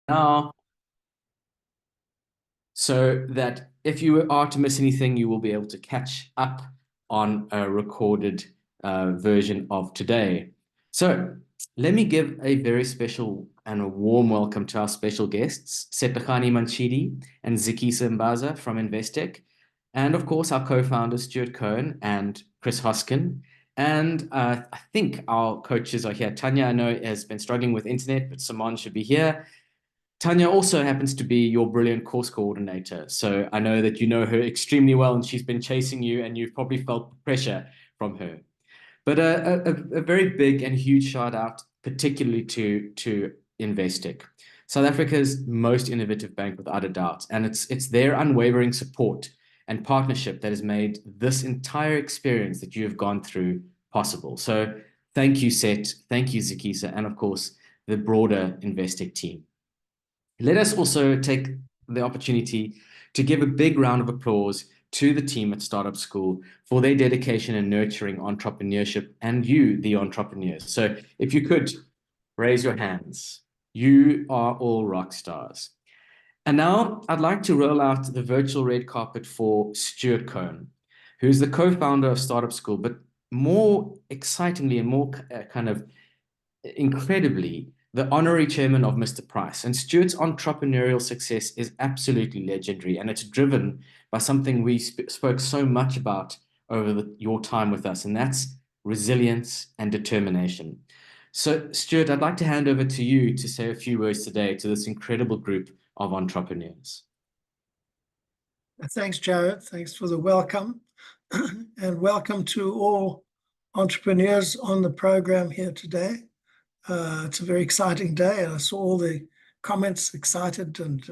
now so that if you are to miss anything, you will be able to catch up on a recorded version of today. So let me give a very special and a warm welcome to our special guests, Sepehani Manchidi and Zikisa Mbaza from Investec, and of course our co-founders Stuart Cohen and Chris Hoskin. And I think our coaches are here. Tanya, I know, has been struggling with internet, but Simon should be here. Tanya also happens to be your brilliant course coordinator. So I know that you know her extremely well and she's been chasing you and you've probably felt pressure from her. But a very big and huge shout out, particularly to Investec, South Africa's most innovative bank without a doubt. And it's their unwavering support and partnership that has made this entire experience that you have gone through possible. So thank you, Set. Thank you, Zikisa. And of course, the broader Investec team. Let us also take the opportunity to give a big round of applause to the team at Startup School for their dedication in nurturing entrepreneurship and you, the entrepreneurs. So if you could raise your hands, you are all rock stars. And now I'd like to roll out the virtual red carpet for Stuart Cohen, who's the co-founder of Startup School, but more excitingly and more kind of incredibly, the honorary chairman of Mr. Price. And Stuart's entrepreneurial success is absolutely legendary, and it's driven by something we spoke so much about over your time with us, and that's resilience and determination. So, Stuart, I'd like to hand over to you to say a few words today to this incredible group of entrepreneurs. Thanks, Jared. Thanks for the welcome. And welcome to all entrepreneurs on the program here today. It's a very exciting day, and I saw all the comments excited, and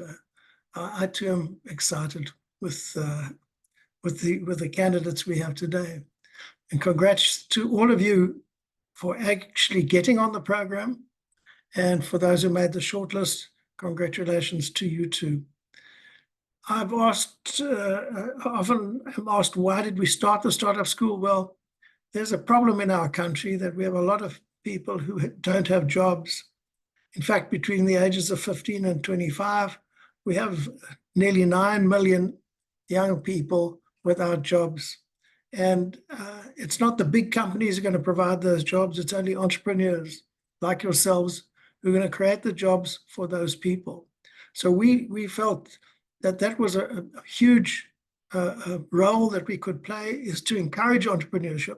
I too am excited with the candidates we have today. And congrats to all of you for actually getting on the program, and for those who made the shortlist, congratulations to you too. I've often am asked, why did we start the Startup School? Well, there's a problem in our country that we have a lot of people who don't have jobs. In fact, between the ages of 15 and 25, we have nearly 9 million young people without jobs. And it's not the big companies who are going to provide those jobs. It's only entrepreneurs like yourselves who are going to create the jobs for those people. So we felt that that was a huge role that we could play, is to encourage entrepreneurship.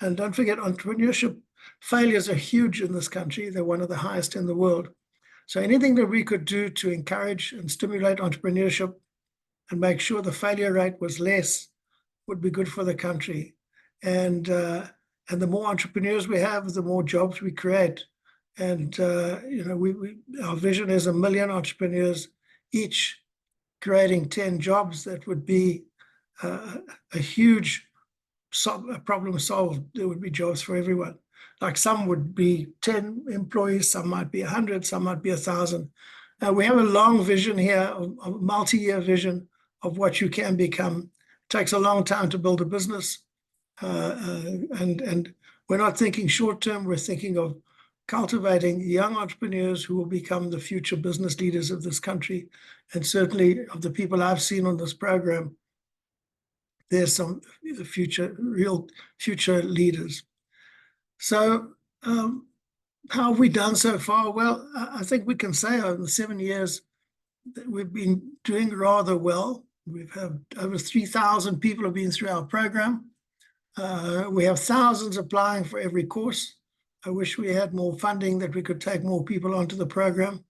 And don't forget, entrepreneurship failures are huge in this country. They're one of the highest in the world. So anything that we could do to encourage and stimulate entrepreneurship and make sure the failure rate was less would be good for the country. And the more entrepreneurs we have, the more jobs we create. And our vision is 1 million entrepreneurs, each creating 10 jobs. That would be a huge problem solved. There would be jobs for everyone. Like some would be 10 employees, some might be 100, some might be 1,000. We have a long vision here, a multi-year vision of what you can become. It takes a long time to build a business. And we're not thinking short term, we're thinking of cultivating young entrepreneurs who will become the future business leaders of this country. And certainly of the people I've seen on this program, there's some real future leaders. So how have we done so far? Well, I think we can say over the 7 years that we've been doing rather well. We've had over 3,000 people have been through our program. We have thousands applying for every course. I wish we had more funding that we could take more people onto the program.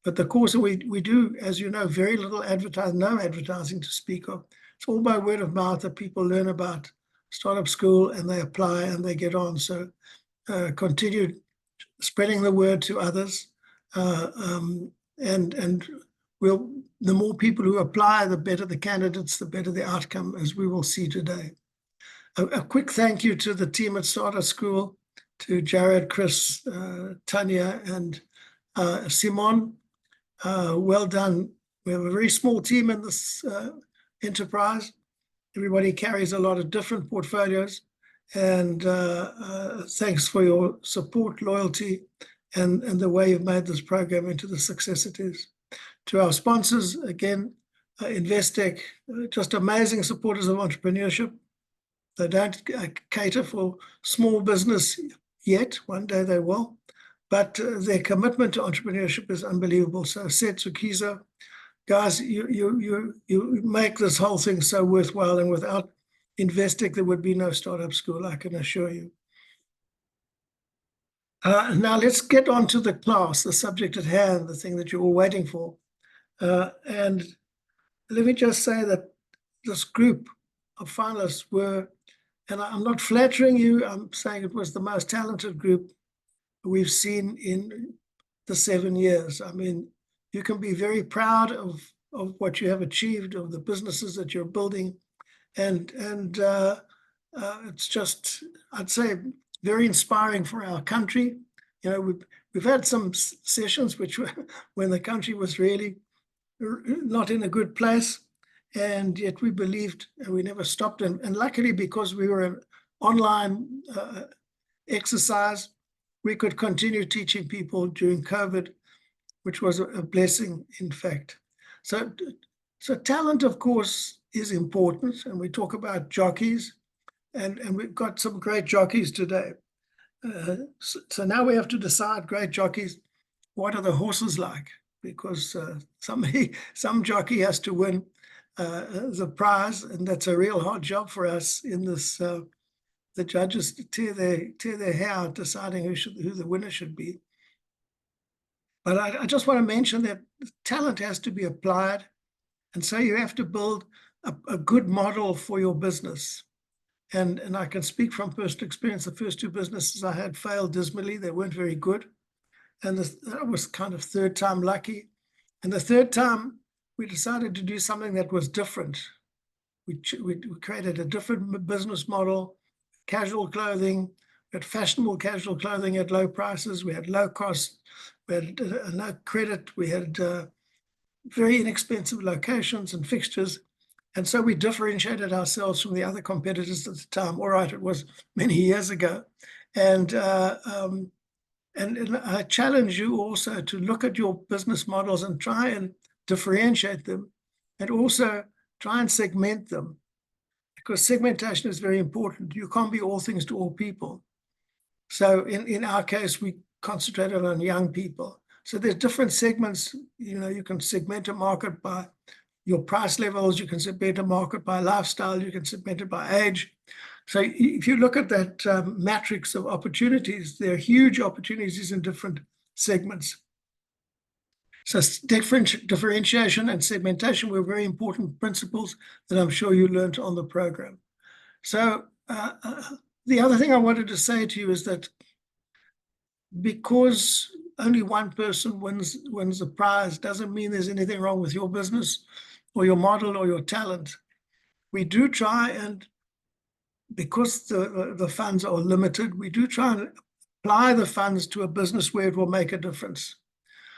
But the course we do, as you know, very little advertising, no advertising to speak of. It's all by word of mouth that people learn about Startup School and they apply and they get on. So continue spreading the word to others. And the more people who apply, the better the candidates, the better the outcome, as we will see today. A quick thank you to the team at Startup School, to Jared, Chris, Tanya, and Simon. Well done. We have a very small team in this enterprise. Everybody carries a lot of different portfolios. And thanks for your support, loyalty, and the way you've made this program into the success it is. To our sponsors, again, Investec, just amazing supporters of entrepreneurship. They don't cater for small business yet. One day they will. But their commitment to entrepreneurship is unbelievable. So, Setsukizo, guys, you make this whole thing so worthwhile. And without Investec, there would be no startup school, I can assure you. Now let's get on to the class, the subject at hand, the thing that you're all waiting for. And let me just say that this group of finalists were, and I'm not flattering you, I'm saying it was the most talented group we've seen in the 7 years. I mean, you can be very proud of what you have achieved, of the businesses that you're building. And it's just, I'd say, very inspiring for our country. You know, we've had some sessions which were when the country was really not in a good place, and yet we believed and we never stopped. And luckily, because we were an online exercise, we could continue teaching people during COVID, which was a blessing, in fact. So talent, of course, is important, and we talk about jockeys, and we've got some great jockeys today. So now we have to decide, great jockeys, what are the horses like? Because some jockey has to win the prize, and that's a real hard job for us in this. The judges tear their hair out deciding who the winner should be. But I just want to mention that talent has to be applied, and so you have to build a good model for your business. And I can speak from personal experience. The first 2 businesses I had failed dismally. They weren't very good. And I was kind of third time lucky. And the third time, we decided to do something that was different. We created a different business model, casual clothing. We had fashionable casual clothing at low prices. We had low cost. We had no credit. We had very inexpensive locations and fixtures. And so we differentiated ourselves from the other competitors at the time. All right, it was many years ago. And I challenge you also to look at your business models and try and differentiate them, and also try and segment them, because segmentation is very important. You can't be all things to all people. So in our case, we concentrated on young people. So there's different segments. You know, you can segment a market by your price levels, you can segment a market by lifestyle, you can segment it by age. So if you look at that matrix of opportunities, there are huge opportunities in different segments. So differentiation and segmentation were very important principles that I'm sure you learned on the program. So the other thing I wanted to say to you is that because only one person wins the prize doesn't mean there's anything wrong with your business or your model or your talent. We do try, and because the funds are limited, we do try and apply the funds to a business where it will make a difference.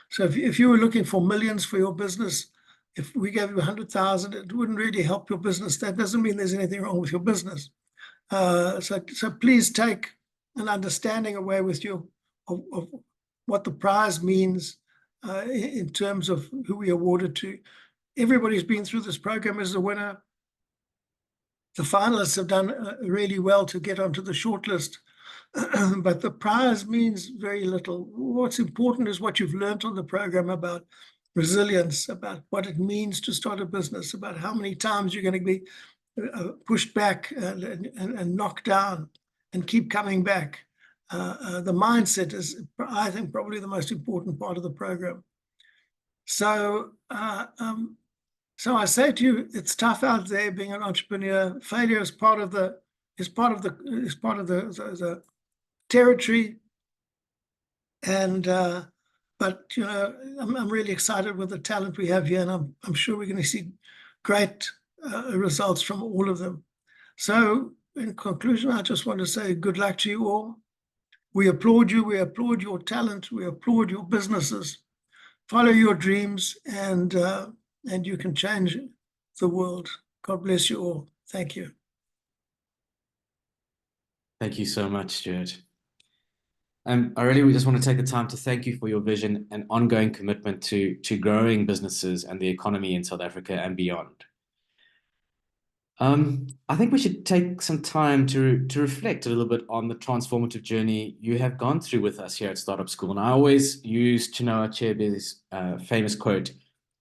So if you were looking for millions for your business, if we gave you 100,000, it wouldn't really help your business. That doesn't mean there's anything wrong with your business. So please take an understanding away with you of what the prize means in terms of who we awarded to. Everybody's been through this program as a winner. The finalists have done really well to get onto the shortlist, but the prize means very little. What's important is what you've learned on the program about resilience, about what it means to start a business, about how many times you're going to be pushed back and knocked down and keep coming back. The mindset is, I think, probably the most important part of the program. So I say to you, it's tough out there being an entrepreneur. Failure is part of the territory. And but you know, I'm really excited with the talent we have here, and I'm sure we're going to see great results from all of them. So in conclusion, I just want to say good luck to you all. We applaud you. We applaud your talent. We applaud your businesses. Follow your dreams, and you can change the world. God bless you all. Thank you. Thank you so much, Stuart. I really just want to take the time to thank you for your vision and ongoing commitment to growing businesses and the economy in South Africa and beyond. I think we should take some time to reflect a little bit on the transformative journey you have gone through with us here at Startup School. And I always use Chinua Achebe's famous quote,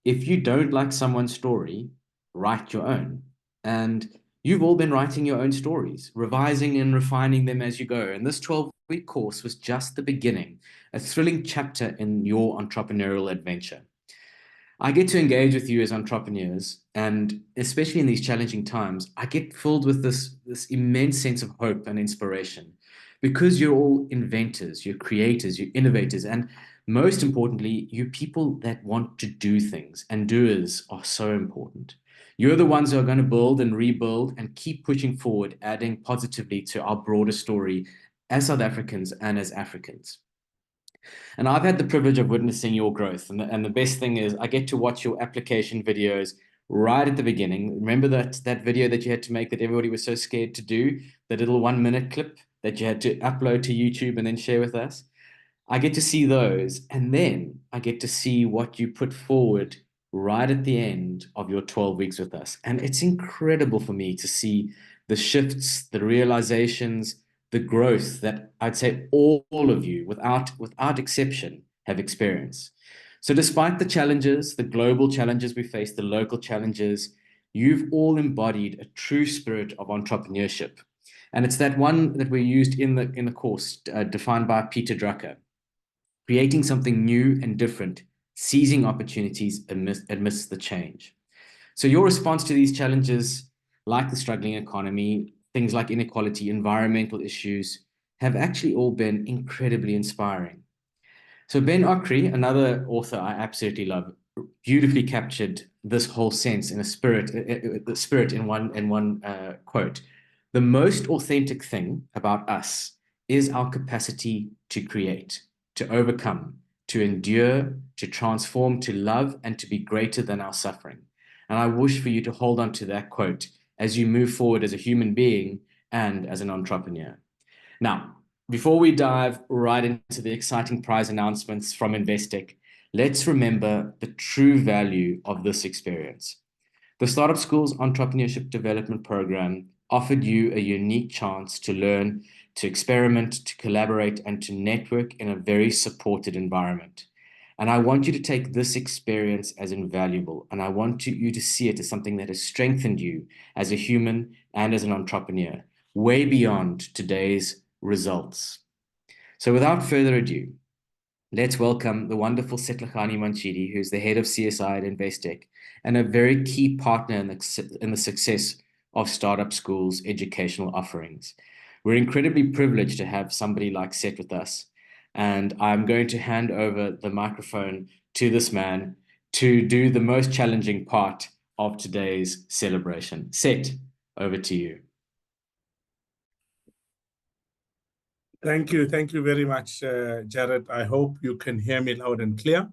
"If you don't like someone's story, write your own." And you've all been writing your own stories, revising and refining them as you go. And this 12-week course was just the beginning, a thrilling chapter in your entrepreneurial adventure. I get to engage with you as entrepreneurs, and especially in these challenging times, I get filled with this immense sense of hope and inspiration because you're all inventors, you're creators, you're innovators, and most importantly, you're people that want to do things, and doers are so important. You're the ones who are going to build and rebuild and keep pushing forward, adding positively to our broader story as South Africans and as Africans. And I've had the privilege of witnessing your growth. And the best thing is I get to watch your application videos right at the beginning. Remember that video that you had to make that everybody was so scared to do, the little 1 minute clip that you had to upload to YouTube and then share with us? I get to see those, and then I get to see what you put forward right at the end of your 12 weeks with us. And it's incredible for me to see the shifts, the realizations, the growth that I'd say all of you, without exception, have experienced. So despite the challenges, the global challenges we face, the local challenges, you've all embodied a true spirit of entrepreneurship. And it's that one that we used in the course, defined by Peter Drucker: creating something new and different, seizing opportunities amidst the change. So your response to these challenges, like the struggling economy, things like inequality, environmental issues, have actually all been incredibly inspiring. So Ben Okri, another author I absolutely love, beautifully captured this whole sense in a spirit, the spirit in one quote. The most authentic thing about us is our capacity to create, to overcome, to endure, to transform, to love, and to be greater than our suffering. And I wish for you to hold on to that quote as you move forward as a human being and as an entrepreneur. Now, before we dive right into the exciting prize announcements from Investec, let's remember the true value of this experience. The Startup School's Entrepreneurship Development Program offered you a unique chance to learn, to experiment, to collaborate, and to network in a very supported environment. And I want you to take this experience as invaluable, and I want you to see it as something that has strengthened you as a human and as an entrepreneur, way beyond today's results. So without further ado, let's welcome the wonderful Setlagani Manchidi, who's the head of CSI at Investec and a very key partner in the success of Startup School's educational offerings. We're incredibly privileged to have somebody like Set with us, and I'm going to hand over the microphone to this man to do the most challenging part of today's celebration. Set, over to you. Thank you very much, Jared. I hope you can hear me loud and clear.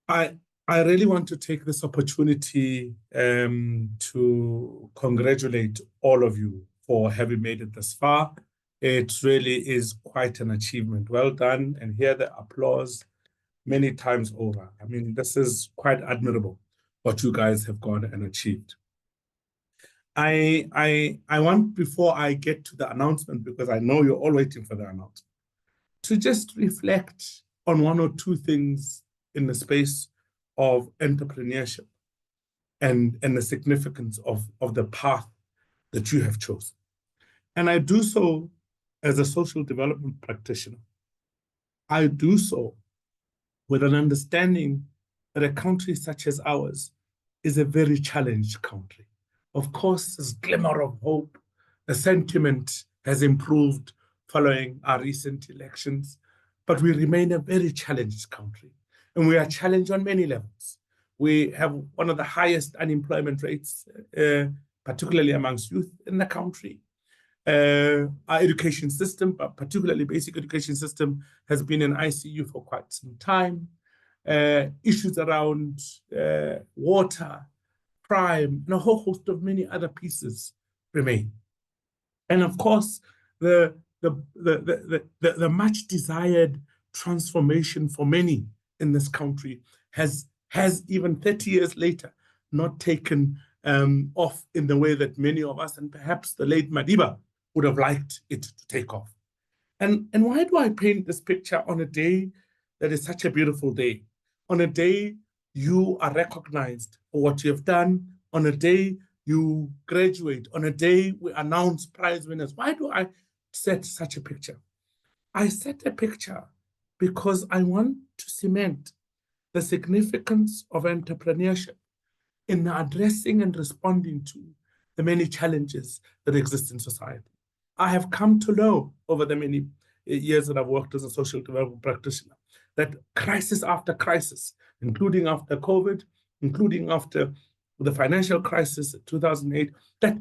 I really want to take this opportunity to congratulate all of you for having made it this far. It really is quite an achievement. Well done, and hear the applause many times over. I mean, this is quite admirable what you guys have gone and achieved. I want, before I get to the announcement, because I know you're all waiting for the announcement, to just reflect on one or two things in the space of entrepreneurship and the significance of the path that you have chosen. And I do so as a social development practitioner. I do so with an understanding that a country such as ours is a very challenged country. Of course, there's a glimmer of hope. The sentiment has improved following our recent elections, but we remain a very challenged country. And we are challenged on many levels. We have one of the highest unemployment rates, particularly amongst youth in the country. Our education system, but particularly basic education system, has been in ICU for quite some time. Issues around water, crime, and a whole host of many other pieces remain. And of course, the the much desired transformation for many in this country has even 30 years later not taken off in the way that many of us, and perhaps the late Madiba, would have liked it to take off. And why do I paint this picture on a day that is such a beautiful day? On a day you are recognized for what you have done, on a day you graduate, on a day we announce prize winners. Why do I set such a picture? I set a picture because I want to cement the significance of entrepreneurship in addressing and responding to the many challenges that exist in society. I have come to know over the many years that I've worked as a social development practitioner that crisis after crisis, including after COVID, including after the financial crisis in 2008, that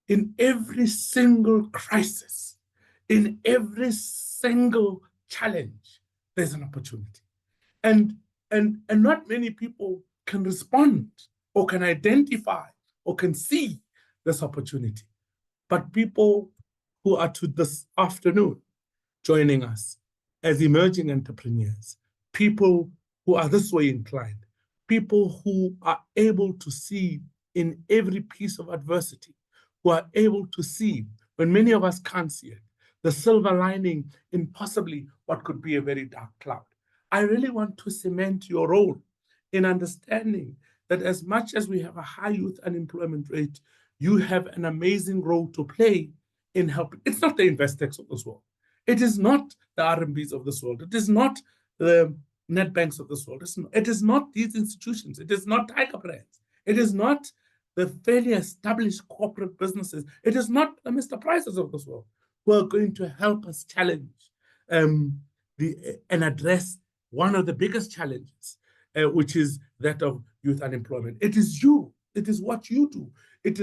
in every single crisis, in every single challenge, there's an opportunity. And not many people can respond or can identify or can see this opportunity. But people who are to this afternoon joining us as emerging entrepreneurs, people who are this way inclined, people who are able to see in every piece of adversity, who are able to see, when many of us can't see it, the silver lining in possibly what could be a very dark cloud. I really want to cement your role in understanding that as much as we have a high youth unemployment rate, you have an amazing role to play in helping. It's not the Investex of this world. It is not the RMBs of this world. It is not the Netbanks of this world. It is not these institutions. It is not Tiger Brands. It is not the fairly established corporate businesses. It is not the Mr. Prices of this world who are going to help us challenge and address one of the biggest challenges, which is that of youth unemployment. It is you. It is what you do. It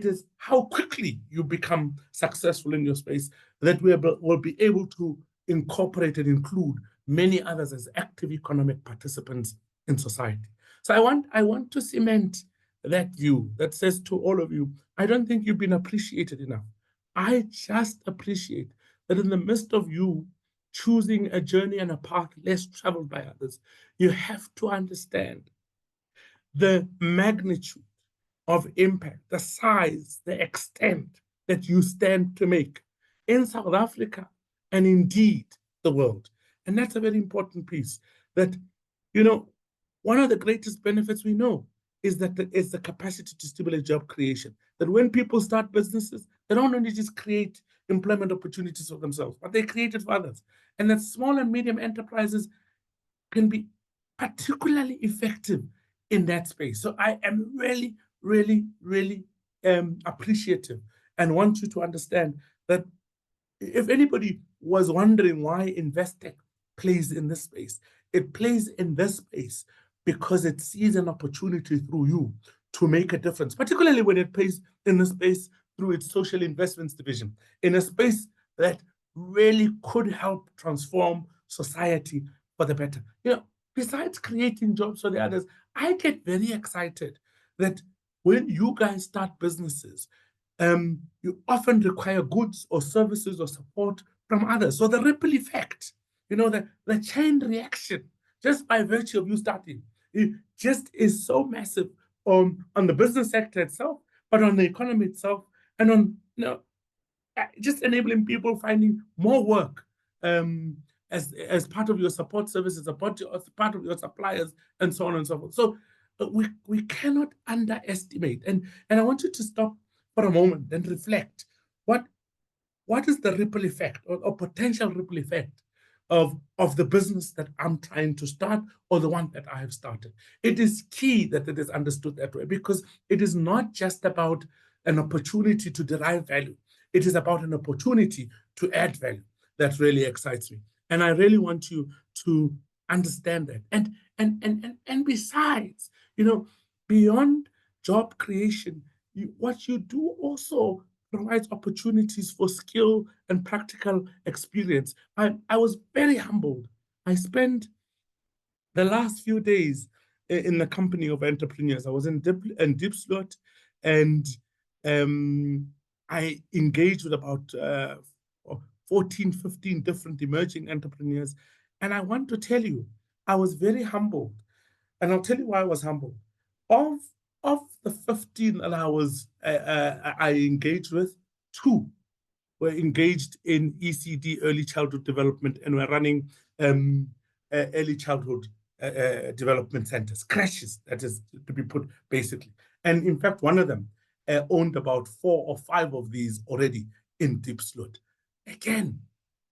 is how quickly you become successful in your space that we will be able to incorporate and include many others as active economic participants in society. So I want to cement that view that says to all of you, I don't think you've been appreciated enough. I just appreciate that in the midst of you choosing a journey and a path less traveled by others, you have to understand the magnitude of impact, the size, the extent that you stand to make in South Africa and indeed the world. And that's a very important piece that, one of the greatest benefits we know is that it's the capacity to stimulate job creation. That when people start businesses, they don't only just create employment opportunities for themselves, but they create it for others. And that small and medium enterprises can be particularly effective in that space. So I am really, really, really appreciative and want you to understand that if anybody was wondering why Investec plays in this space, it plays in this space because it sees an opportunity through you to make a difference, particularly when it plays in the space through its social investments division, in a space that really could help transform society for the better. Besides creating jobs for the others, I get very excited that when you guys start businesses, you often require goods or services or support from others. So the ripple effect, the chain reaction, just by virtue of you starting, it just is so massive on the business sector itself, but on the economy itself, and on just enabling people finding more work as part of your support services, as part of your suppliers, and so on and so forth. So we cannot underestimate. And I want you to stop for a moment and reflect. What is the ripple effect or potential ripple effect of the business that I'm trying to start or the one that I have started? It is key that it is understood that way, because it is not just about an opportunity to derive value. It is about an opportunity to add value. That really excites me. And I really want you to understand that. And besides, beyond job creation, what you do also provides opportunities for skill and practical experience. I was very humbled. I spent the last few days in the company of entrepreneurs. I was in Diepsloot, and I engaged with about 14, 15 different emerging entrepreneurs. And I want to tell you, I was very humbled. And I'll tell you why I was humbled. Of the 15 that I engaged with, 2 were engaged in ECD, early childhood development, and we're running early childhood development centers, crashes, that is to be put basically. And in fact, one of them owned about 4 or 5 of these already in Diepsloot. Again,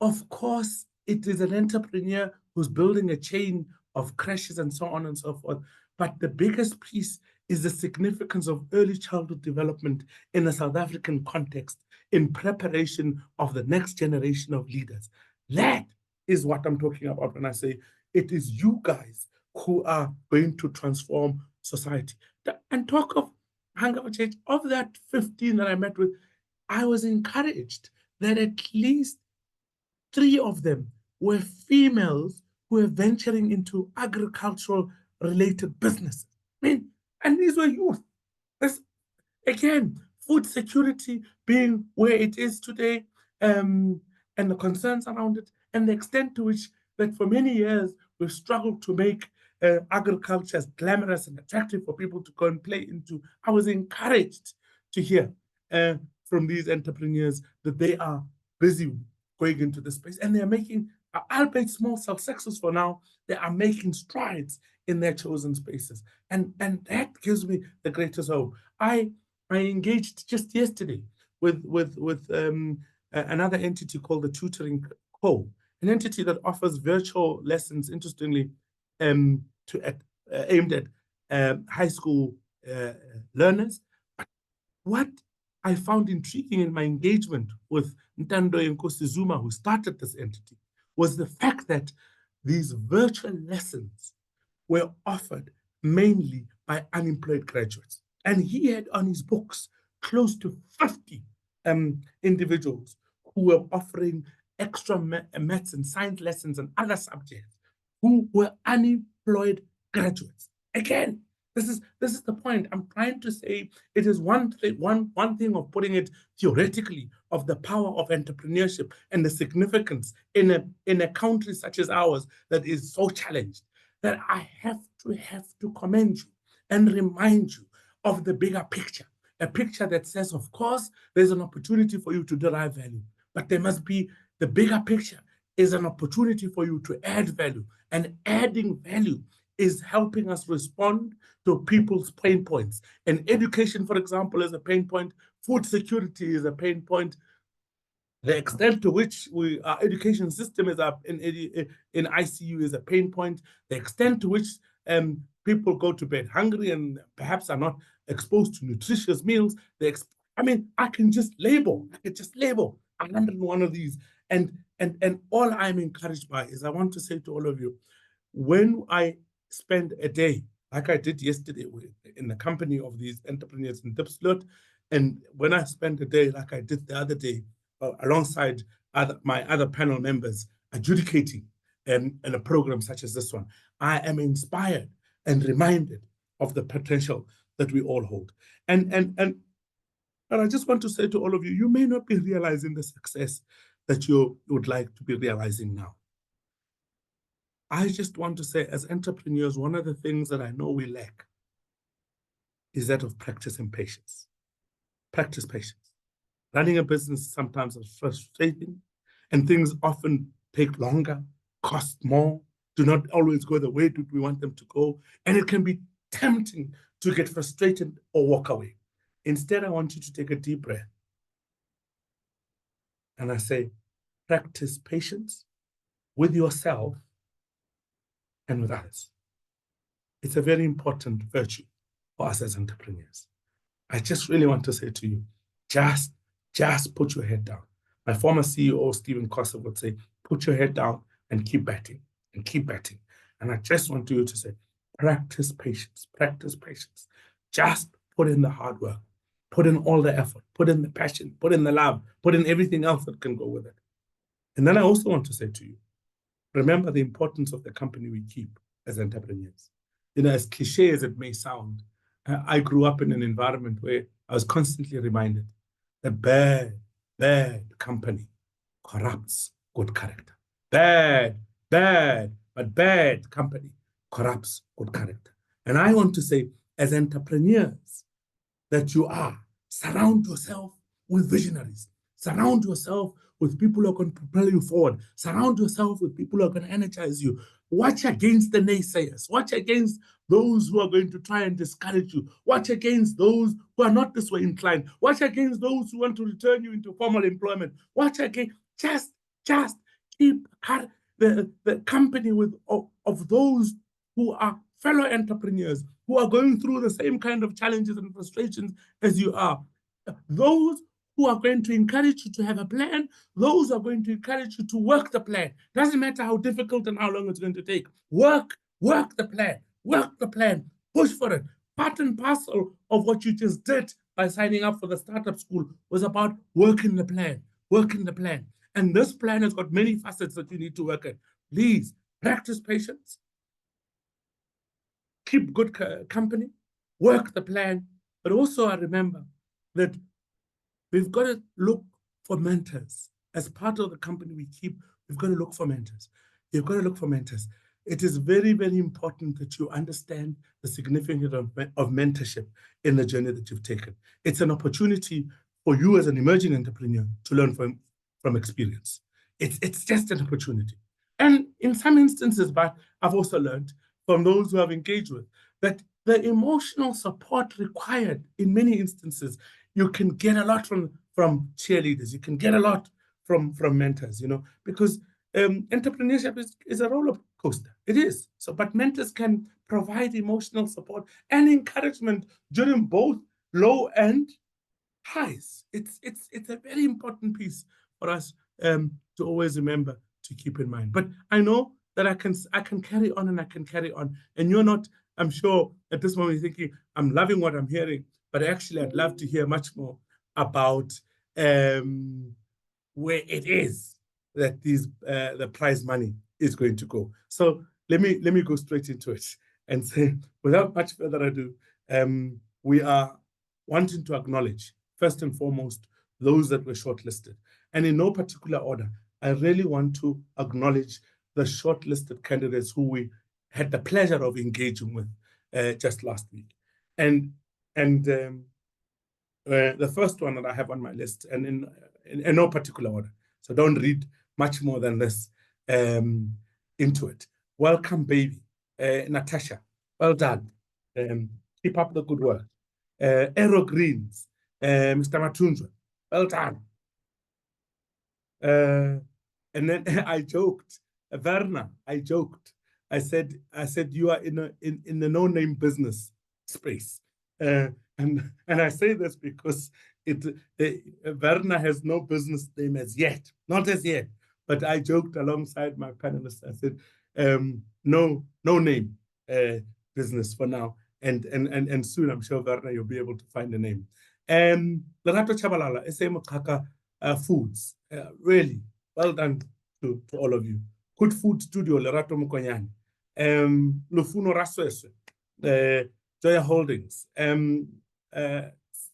of course, it is an entrepreneur who's building a chain of crashes and so on and so forth. But the biggest piece is the significance of early childhood development in a South African context in preparation of the next generation of leaders. That is what I'm talking about when I say it is you guys who are going to transform society. And talk of hunger change, of that 15 that I met with, I was encouraged that at least 3 of them were females who were venturing into agricultural related businesses. I mean, and these were youth. That's, again, food security being where it is today, and the concerns around it, and the extent to which that for many years we've struggled to make agriculture as glamorous and attractive for people to go and play into. I was encouraged to hear from these entrepreneurs that they are busy going into this space, and they're making, albeit small, successes for now, they are making strides in their chosen spaces. And that gives me the greatest hope. I engaged just yesterday with another entity called the Tutoring Co., an entity that offers virtual lessons, interestingly, aimed at high school learners. But what I found intriguing in my engagement with Ntando Nkosi Zuma, who started this entity, was the fact that these virtual lessons were offered mainly by unemployed graduates. And he had on his books close to 50 individuals who were offering extra maths and science lessons and other subjects who were unemployed graduates. Again, this is the point. I'm trying to say it is one thing of putting it theoretically of the power of entrepreneurship and the significance in a country such as ours that is so challenged, that I have to commend you and remind you of the bigger picture, a picture that says, of course, there's an opportunity for you to derive value, but there must be the bigger picture is an opportunity for you to add value, and adding value is helping us respond to people's pain points. And education, for example, is a pain point. Food security is a pain point. The extent to which our education system is up in ICU is a pain point. The extent to which people go to bed hungry and perhaps are not exposed to nutritious meals. I can just label 101 of these. And all I'm encouraged by is I want to say to all of you, when I spend a day, like I did yesterday in the company of these entrepreneurs in Diepsloot, and when I spend a day like I did the other day, alongside my other panel members adjudicating in a program such as this one, I am inspired and reminded of the potential that we all hold. And I just want to say to all of you, you may not be realizing the success that you would like to be realizing now. I just want to say, as entrepreneurs, one of the things that I know we lack is that of practice and patience. Practice patience. Running a business sometimes is frustrating, and things often take longer, cost more, do not always go the way that we want them to go, and it can be tempting to get frustrated or walk away. Instead, I want you to take a deep breath. And I say, practice patience with yourself and with others. It's a very important virtue for us as entrepreneurs. I just really want to say to you, just put your head down. My former CEO, Stephen Kossa, would say, put your head down and keep batting and keep batting. And I just want you to say, practice patience, practice patience. Just put in the hard work, put in all the effort, put in the passion, put in the love, put in everything else that can go with it. And then I also want to say to you, remember the importance of the company we keep as entrepreneurs. As cliche as it may sound, I grew up in an environment where I was constantly reminded that bad company corrupts good character. Bad, but bad company corrupts good character. And I want to say, as entrepreneurs that you are, surround yourself with visionaries. Surround yourself with people who are going to propel you forward. Surround yourself with people who are going to energize you. Watch against the naysayers. Watch against those who are going to try and discourage you. Watch against those who are not this way inclined. Watch against those who want to return you into formal employment. Watch against, just keep the company of those who are fellow entrepreneurs, who are going through the same kind of challenges and frustrations as you are. Those who are going to encourage you to have a plan, those who are going to encourage you to work the plan. Doesn't matter how difficult and how long it's going to take. Work the plan, push for it. Part and parcel of what you just did by signing up for the startup school was about working the plan. And this plan has got many facets that you need to work at. Please practice patience, keep good company, work the plan, but also I remember that we've got to look for mentors. As part of the company we keep, we've got to look for mentors. You've got to look for mentors. It is very, very important that you understand the significance of mentorship in the journey that you've taken. It's an opportunity for you as an emerging entrepreneur to learn from experience. It's just an opportunity. And in some instances, but I've also learned from those who have engaged with that the emotional support required in many instances, you can get a lot from cheerleaders. You can get a lot from mentors, because entrepreneurship is a roller coaster. It is. So, but mentors can provide emotional support and encouragement during both low and highs. It's a very important piece for us to always remember to keep in mind. But I know that I can carry on and I can carry on. And you're not, I'm sure at this moment you're thinking, I'm loving what I'm hearing, but actually I'd love to hear much more about where it is that the prize money is going to go. So let me go straight into it and say, without much further ado, we are wanting to acknowledge, first and foremost, those that were shortlisted. And in no particular order, I really want to acknowledge the shortlisted candidates who we had the pleasure of engaging with just last week. And the first one that I have on my list, and in no particular order, so don't read much more than this into it. Welcome, baby. Natasha, well done. Keep up the good work. Aero Greens, Mr. Matunzwa, well done. And then I joked, Verna, I said you are in the no-name business space. And I say this because Verna has no business name as yet, not as yet. But I joked alongside my panelists. I said, no name business for now. And soon I'm sure, Verna, you'll be able to find a name. Lerato Chabalala, SA Mokaka Foods, really well done to all of you. Good Food Studio, Lerato Mukonyani, Lufuno Rasweswe, Joya Holdings,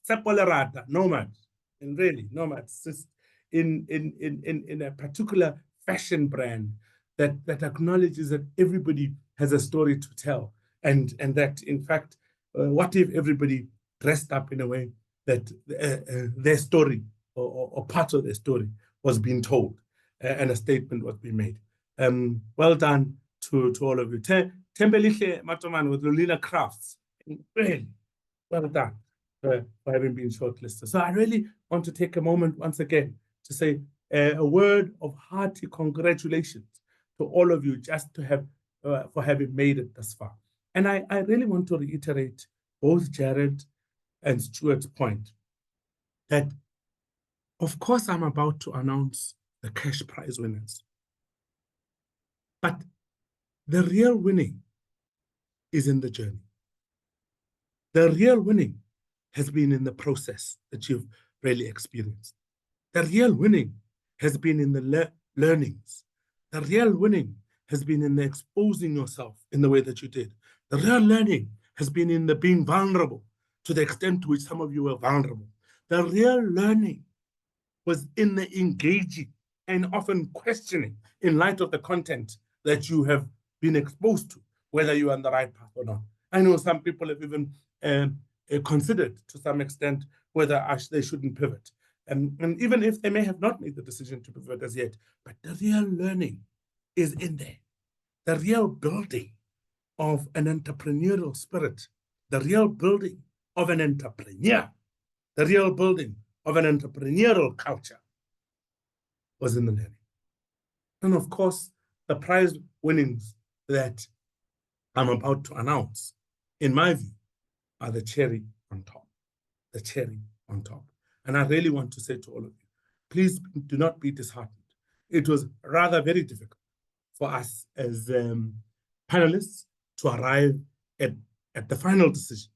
Sepolerata, Nomad, and really Nomad, in a particular fashion brand that acknowledges that everybody has a story to tell, and that in fact, what if everybody dressed up in a way that their story or part of their story was being told and a statement was being made. Well done to all of you. Tembelihle Matoman with Lulina Crafts. Really, well done for having been shortlisted. So I really want to take a moment once again to say a word of hearty congratulations to all of you just to have for having made it thus far. And I really want to reiterate both Jared and Stuart's point that, of course, I'm about to announce the cash prize winners. But the real winning is in the journey. The real winning has been in the process that you've really experienced. The real winning has been in the learnings. The real winning has been in the exposing yourself in the way that you did. The real learning has been in the being vulnerable to the extent to which some of you were vulnerable. The real learning was in the engaging and often questioning in light of the content that you have been exposed to, whether you are on the right path or not. I know some people have even considered to some extent whether they shouldn't pivot. And even if they may have not made the decision to pivot as yet, but the real learning is in there. The real building of an entrepreneurial spirit, the real building of an entrepreneur, the real building of an entrepreneurial culture was in the learning. And of course, the prize winnings that I'm about to announce, in my view, are the cherry on top. The cherry on top. And I really want to say to all of you, please do not be disheartened. It was rather very difficult for us as panelists to arrive at the final decision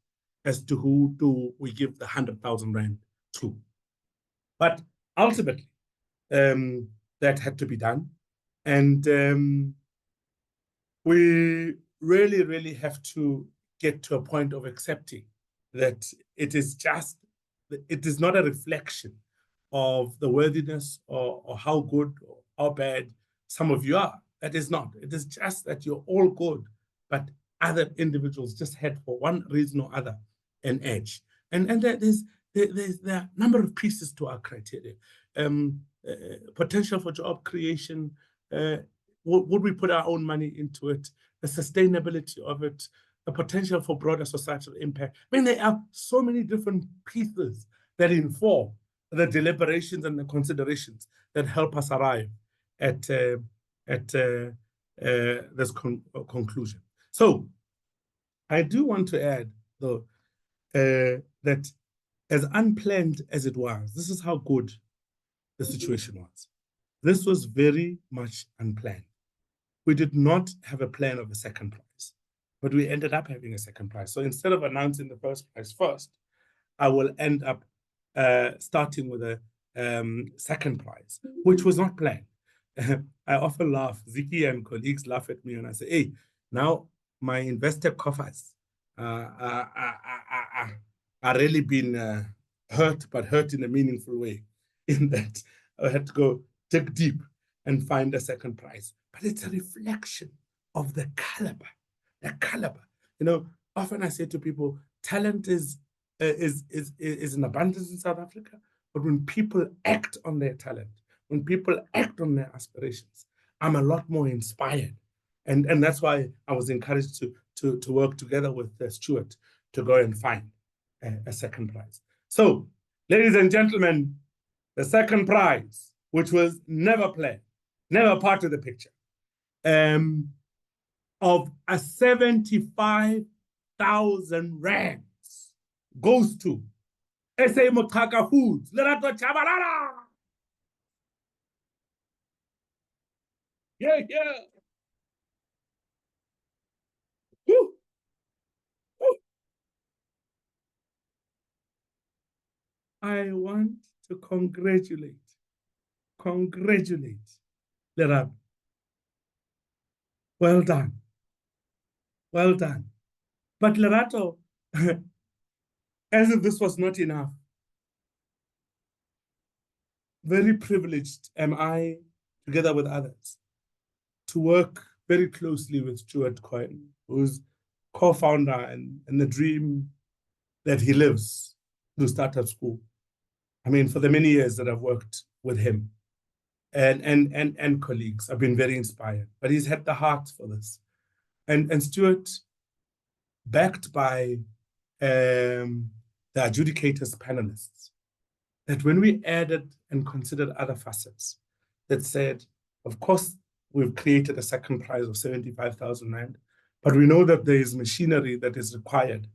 as to who do we give the 100,000 Rand to. But ultimately, that had to be done. And we really, really have to get to a point of accepting that it is not a reflection of the worthiness or how good or how bad some of you are. That is not. It is just that you're all good, but other individuals just had, for one reason or other, an edge. And there are a number of pieces to our criteria. Potential for job creation, would we put our own money into it, the sustainability of it, the potential for broader societal impact. I mean, there are so many different pieces that inform the deliberations and the considerations that help us arrive at this conclusion. So I do want to add, though, that as unplanned as it was, this is how good the situation was. This was very much unplanned. We did not have a plan of a second prize, but we ended up having a second prize. So instead of announcing the first prize first, I will end up starting with a second prize, which was not planned. I often laugh, Ziki and colleagues laugh at me and I say, hey, now my investor coffers are really been hurt, but hurt in a meaningful way, in that I had to go dig deep and find a second prize. But it's a reflection of the caliber. You know, often I say to people, talent is in abundance in South Africa, but when people act on their talent, when people act on their aspirations, I'm a lot more inspired. And that's why I was encouraged to work together with Stuart to go and find a second prize. So, ladies and gentlemen, the second prize, which was never planned, never part of the picture, of a 75,000 rands goes to SA Moqhaka Foods. Lerato Chabalala! Yeah. Woo. Woo. I want to congratulate Lerato. Well done. But Lerato, as if this was not enough, very privileged am I, together with others, to work very closely with Stuart Cohen, who's co-founder and the dream that he lives through Startup School. I mean, for the many years that I've worked with him and colleagues, I've been very inspired. But he's had the heart for this. And Stuart, backed by the adjudicators panelists, that when we added and considered other facets, that said, of course, we've created a second prize of 75,000 Rand, but we know that there is machinery that is required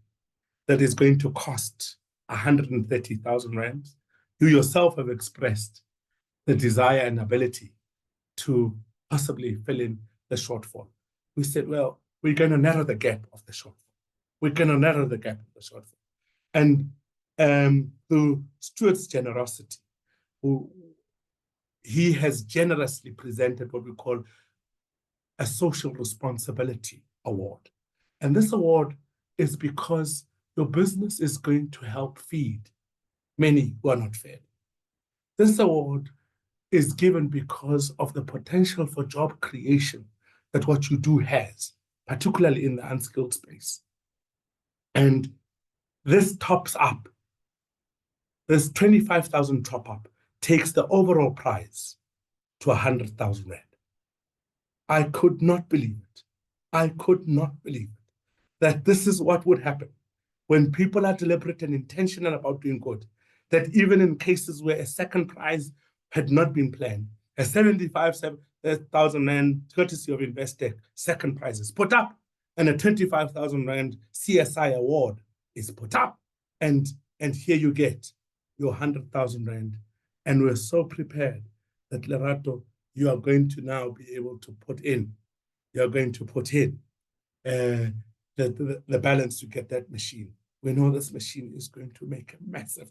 that is going to cost 130,000 Rand. You yourself have expressed the desire and ability to possibly fill in the shortfall. We said, well, we're going to narrow the gap of the shortfall. And through Stuart's generosity, he has generously presented what we call a social responsibility award. And this award is because your business is going to help feed many who are not fed. This award is given because of the potential for job creation that what you do has, particularly in the unskilled space. And this tops up, this 25,000 top up takes the overall prize to 100,000 Rand. I could not believe it. I could not believe it, that this is what would happen when people are deliberate and intentional about doing good, that even in cases where a second prize had not been planned, a 75,000 Rand courtesy of Investec second prize is put up, and a 25,000 Rand CSI award is put up. And here you get your 100,000 Rand. And we're so prepared that, Lerato, you are going to now be able to put in, you're going to put in the balance to get that machine. We know this machine is going to make a massive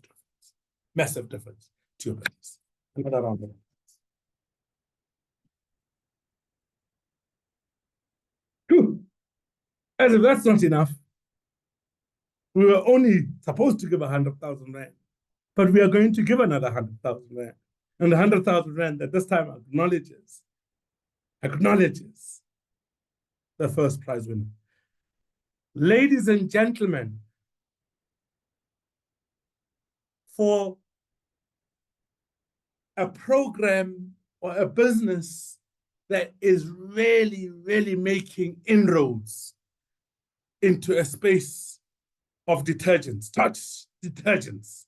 difference to your business. Another round of applause. Whew. As if that's not enough, we were only supposed to give 100,000 Rand, but we are going to give another 100,000 Rand. And the 100,000 Rand at this time acknowledges the first prize winner. Ladies and gentlemen, for a program or a business that is really, really making inroads into a space of detergents, touch detergents,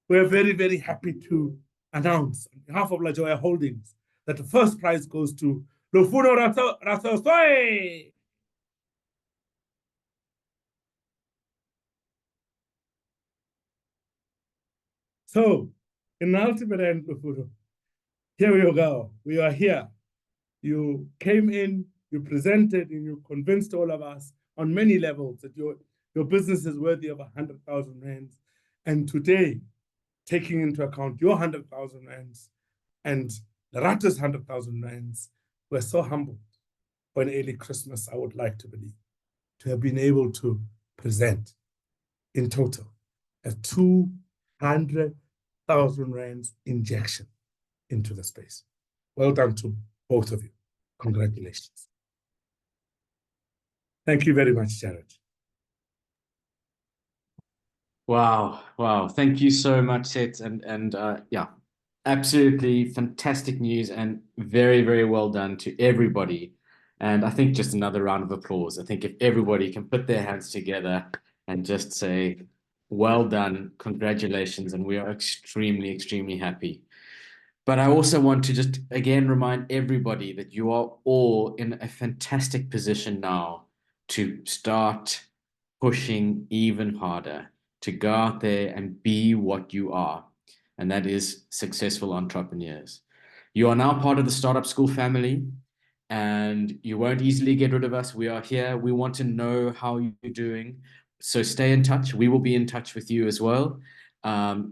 we're very, very happy to announce on behalf of La Joya Holdings that the first prize goes to Lufuno Rathosoi. So, in the ultimate end, Lufuno, here we go. We are here. You came in, you presented, and you convinced all of us on many levels that your business is worthy of 100,000 Rands. And today, taking into account your 100,000 Rands and Lerato's 100,000 Rands, we're so humbled for an early Christmas, I would like to believe, to have been able to present in total a 200,000 Rands injection into the space. Well done to both of you. Congratulations. Thank you very much, Jared. Wow. Thank you so much, Seth. And yeah, absolutely fantastic news and very, very well done to everybody. And I think just another round of applause. I think if everybody can put their hands together and just say, well done, congratulations, and we are extremely, extremely happy. But I also want to just again remind everybody that you are all in a fantastic position now to start pushing even harder, to go out there and be what you are, and that is successful entrepreneurs. You are now part of the Startup School family, and you won't easily get rid of us. We are here. We want to know how you're doing. So stay in touch. We will be in touch with you as well.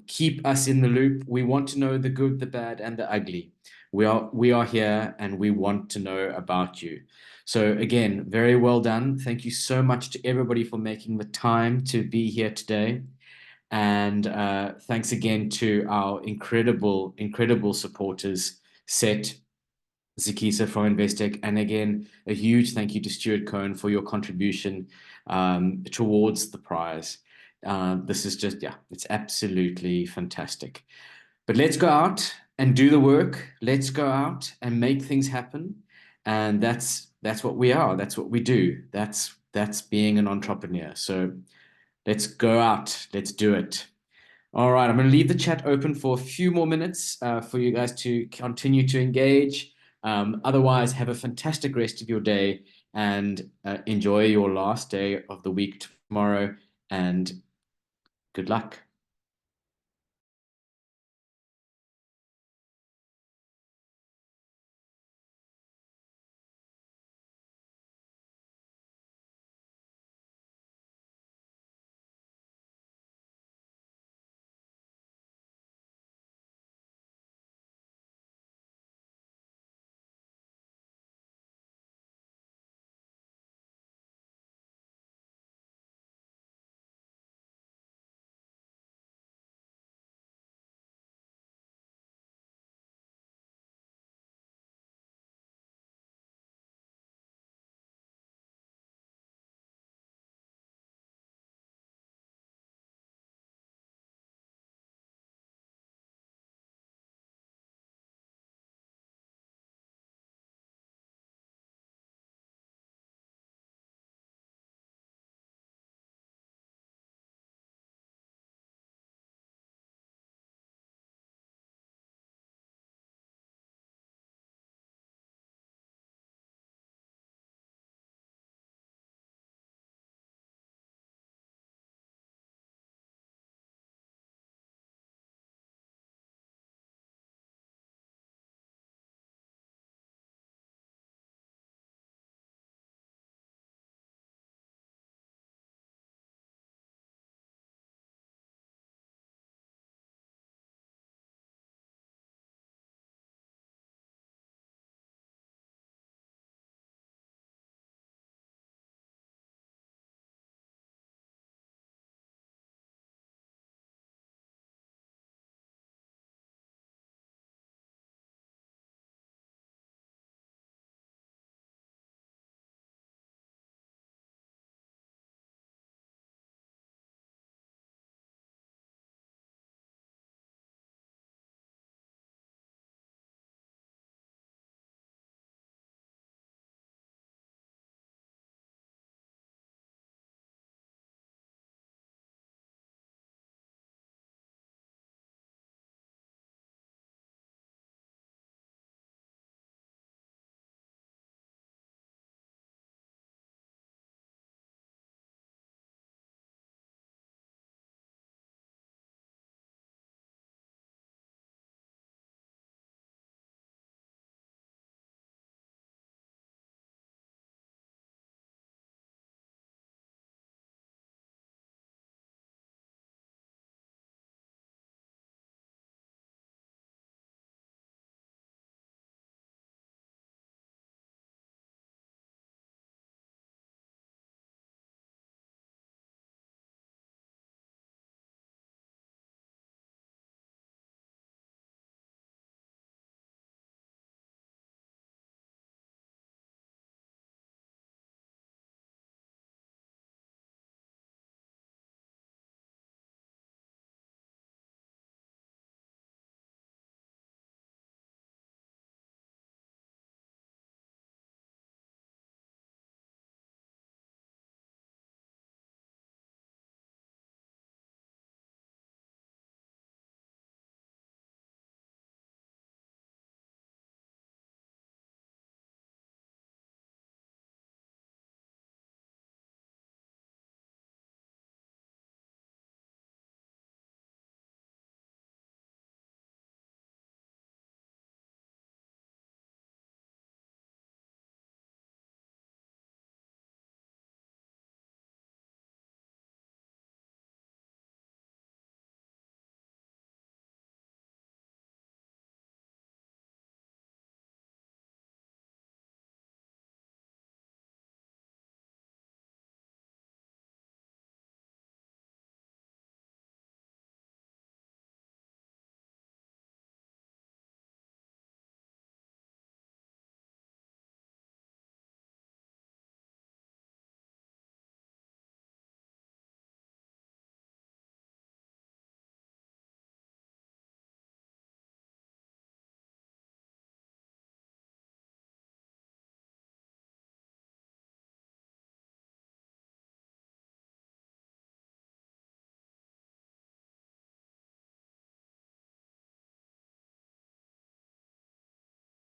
Keep us in the loop. We want to know the good, the bad, and the ugly. We are here, and we want to know about you. So again, very well done. Thank you so much to everybody for making the time to be here today. And thanks again to our incredible, incredible supporters, Set, Zikisa from Investec, and again, a huge thank you to Stuart Cohen for your contribution towards the prize. This is just, yeah, it's absolutely fantastic. But let's go out and do the work. Let's go out and make things happen. And that's what we are. That's what we do. That's being an entrepreneur. So let's go out. Let's do it. All right, I'm going to leave the chat open for a few more minutes for you guys to continue to engage. Otherwise, have a fantastic rest of your day and enjoy your last day of the week tomorrow. And good luck.